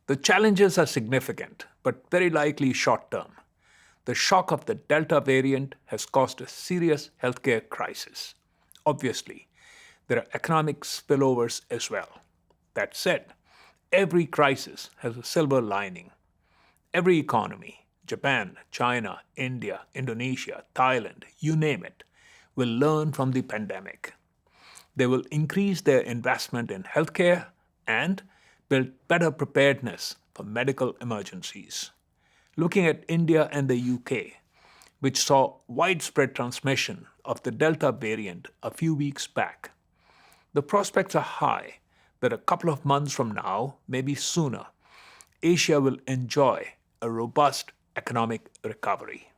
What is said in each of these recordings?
The challenges are significant, but very likely short term. The shock of the Delta variant has caused a serious healthcare crisis. Obviously, there are economic spillovers as well. That said, every crisis has a silver lining. Every economy, Japan, China, India, Indonesia, Thailand, you name it, will learn from the pandemic. They will increase their investment in healthcare and build better preparedness for medical emergencies. Looking at India and the UK, which saw widespread transmission of the Delta variant a few weeks back, the prospects are high that a couple of months from now, maybe sooner, Asia will enjoy a robust economic recovery.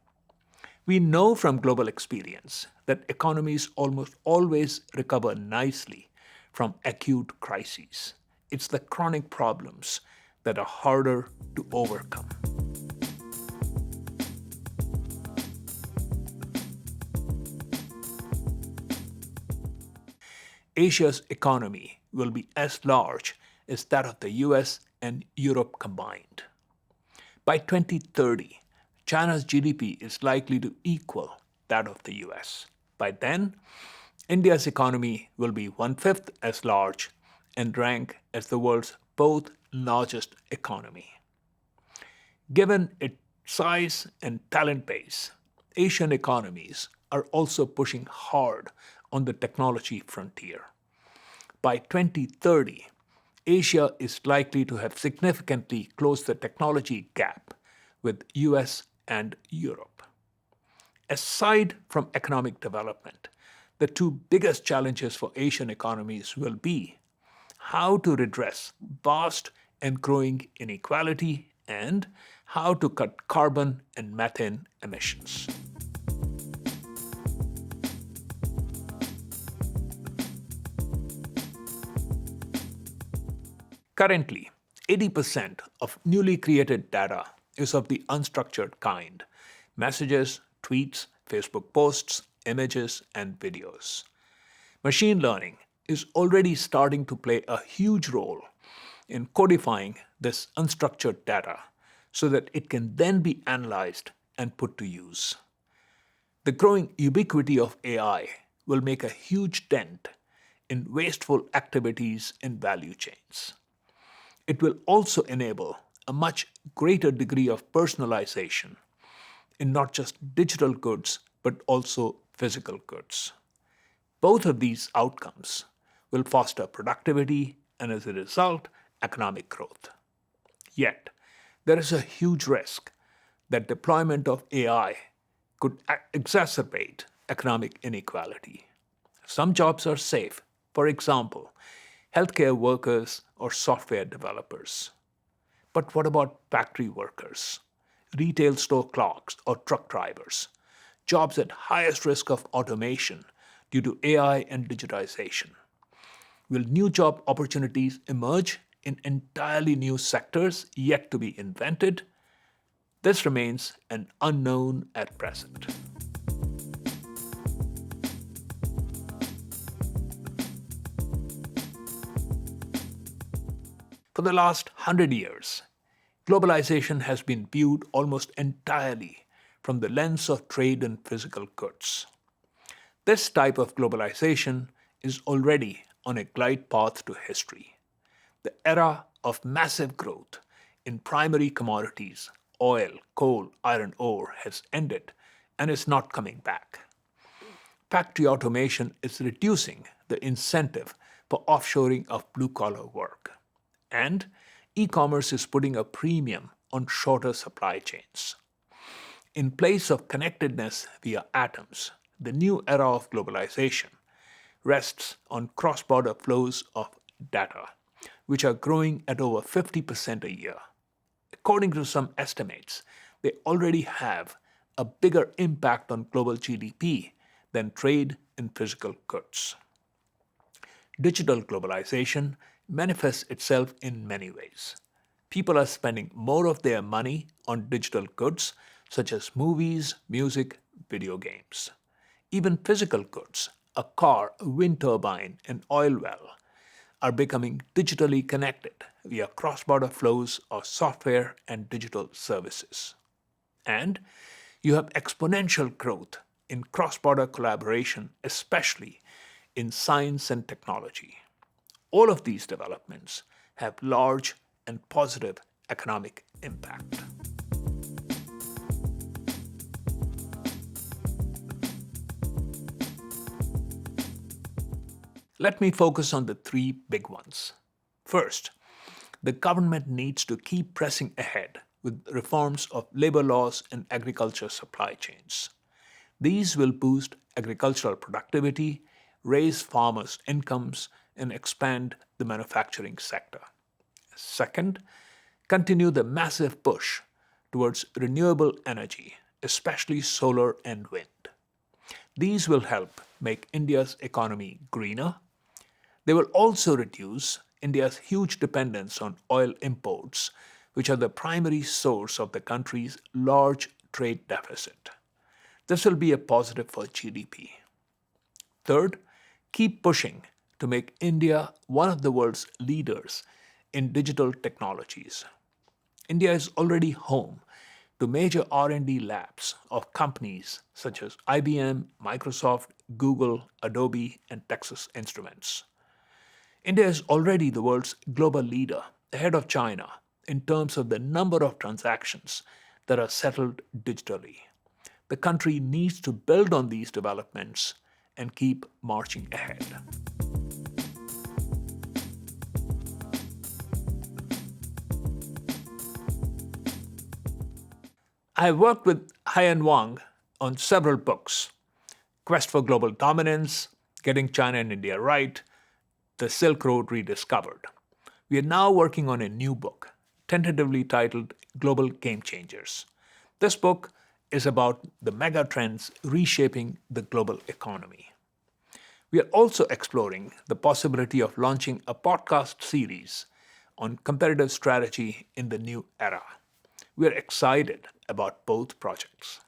We know from global experience that economies almost always recover nicely from acute crises. It's the chronic problems that are harder to overcome. Asia's economy will be as large as that of the US and Europe combined. By 2030, China's GDP is likely to equal that of the US. By then, India's economy will be one fifth as large and rank as the world's fourth largest economy. Given its size and talent base, Asian economies are also pushing hard on the technology frontier. By 2030, Asia is likely to have significantly closed the technology gap with US and Europe. Aside from economic development, the two biggest challenges for Asian economies will be how to redress vast and growing inequality and how to cut carbon and methane emissions. Currently, 80% of newly created data is of the unstructured kind: messages, tweets, Facebook posts, images, and videos. Machine learning is already starting to play a huge role in codifying this unstructured data so that it can then be analyzed and put to use. The growing ubiquity of AI will make a huge dent in wasteful activities in value chains. It will also enable a much greater degree of personalization in not just digital goods but also physical goods. Both of these outcomes will foster productivity and, as a result, economic growth. Yet, there is a huge risk that deployment of AI could exacerbate economic inequality. Some jobs are safe, for example, healthcare workers or software developers. But what about factory workers, retail store clerks, or truck drivers? Jobs at highest risk of automation due to AI and digitization. Will new job opportunities emerge in entirely new sectors yet to be invented? This remains an unknown at present. For the last 100 years, globalization has been viewed almost entirely from the lens of trade and physical goods. This type of globalization is already on a glide path to history. The era of massive growth in primary commodities, oil, coal, iron ore, has ended and is not coming back. Factory automation is reducing the incentive for offshoring of blue collar work. And e-commerce is putting a premium on shorter supply chains. In place of connectedness via atoms, the new era of globalization rests on cross-border flows of data, which are growing at over 50% a year. According to some estimates, they already have a bigger impact on global GDP than trade in physical goods. Digital globalization manifests itself in many ways. People are spending more of their money on digital goods such as movies, music, video games. Even physical goods, a car, a wind turbine, an oil well, are becoming digitally connected via cross border flows of software and digital services. And you have exponential growth in cross border collaboration, especially in science and technology. All of these developments have large and positive economic impact. Let me focus on the three big ones. First, the government needs to keep pressing ahead with reforms of labor laws and agriculture supply chains. These will boost agricultural productivity, raise farmers' incomes, and expand the manufacturing sector. Second, continue the massive push towards renewable energy, especially solar and wind. These will help make India's economy greener. They will also reduce India's huge dependence on oil imports, which are the primary source of the country's large trade deficit. This will be a positive for GDP. Third, keep pushing to make India one of the world's leaders in digital technologies. India is already home to major R&D labs of companies such as IBM, Microsoft, Google, Adobe, and Texas Instruments. India is already the world's global leader, ahead of China, in terms of the number of transactions that are settled digitally. The country needs to build on these developments and keep marching ahead. I have worked with Haiyan Wang on several books: Quest for Global Dominance, Getting China and India Right, The Silk Road Rediscovered. We are now working on a new book, tentatively titled Global Game Changers. This book is about the mega trends reshaping the global economy. We are also exploring the possibility of launching a podcast series on competitive strategy in the new era. We are excited about both projects.